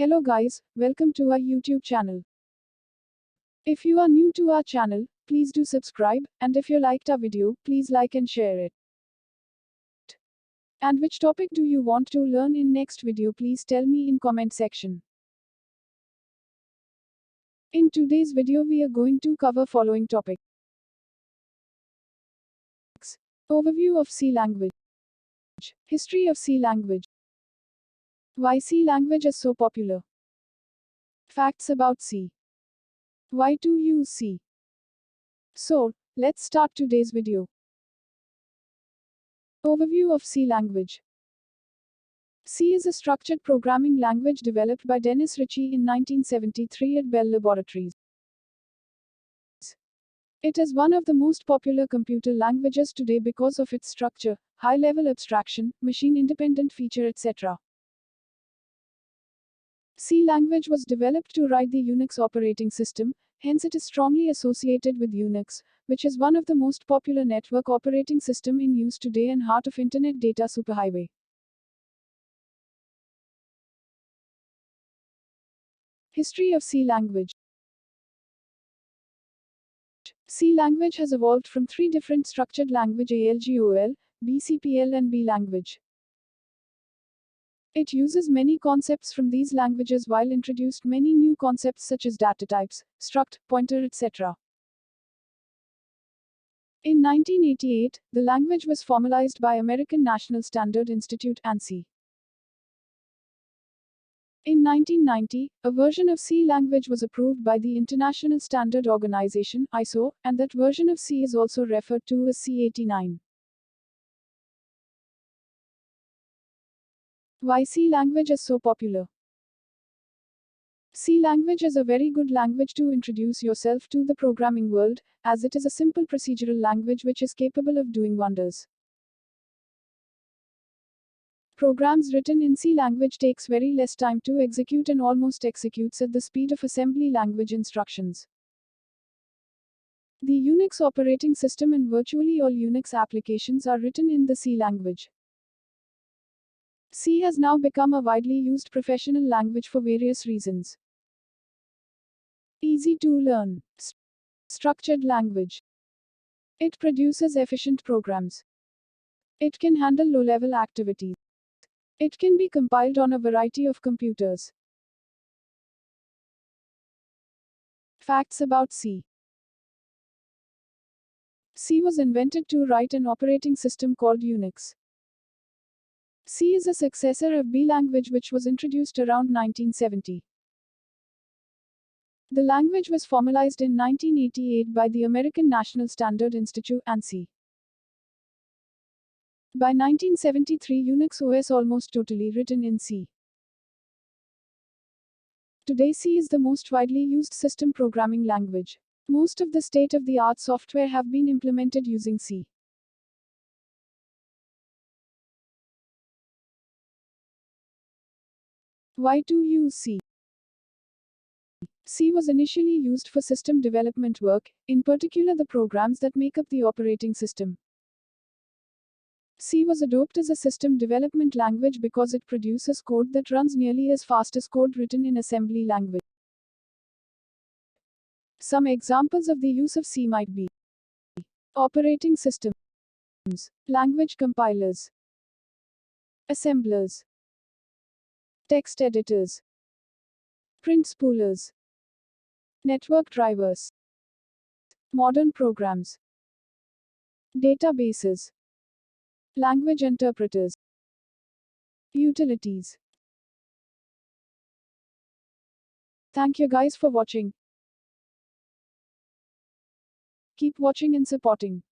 Hello guys, welcome to our YouTube channel. If you are new to our channel, please do subscribe, and if you liked our video, please like and share it. And which topic do you want to learn in next video, please tell me in comment section. In today's video we are going to cover following topics. Overview of C language. History of C language. Why C language is so popular. Facts about C. Why to use C. So, let's start today's video. Overview of C language. C is a structured programming language developed by Dennis Ritchie in 1973 at Bell Laboratories. It is one of the most popular computer languages today because of its structure, high-level abstraction, machine-independent feature, etc. C language was developed to write the Unix operating system, hence it is strongly associated with Unix, which is one of the most popular network operating system in use today and heart of Internet data superhighway. History of C language. C language has evolved from three different structured language ALGOL, BCPL and B language. It uses many concepts from these languages while introduced many new concepts such as data types, struct, pointer, etc. In 1988, the language was formalized by American National Standard Institute (ANSI). In 1990, a version of C language was approved by the International Standard Organization (ISO), and that version of C is also referred to as C89. Why C language is so popular? C language is a very good language to introduce yourself to the programming world, as it is a simple procedural language which is capable of doing wonders. Programs written in C language takes very less time to execute and almost executes at the speed of assembly language instructions. The Unix operating system and virtually all Unix applications are written in the C language. C has now become a widely used professional language for various reasons. Easy to learn. Structured language. It produces efficient programs. It can handle low-level activities. It can be compiled on a variety of computers. Facts about C. C was invented to write an operating system called Unix. C is a successor of B language which was introduced around 1970. The language was formalized in 1988 by the American National Standard Institute (ANSI). By 1973, Unix OS almost totally written in C. Today C is the most widely used system programming language. Most of the state-of-the-art software have been implemented using C. Why to use C? C was initially used for system development work, in particular the programs that make up the operating system. C was adopted as a system development language because it produces code that runs nearly as fast as code written in assembly language. Some examples of the use of C might be operating systems, language compilers, assemblers, text editors, print spoolers, network drivers, modern programs, databases, language interpreters, utilities. Thank you guys for watching. Keep watching and supporting.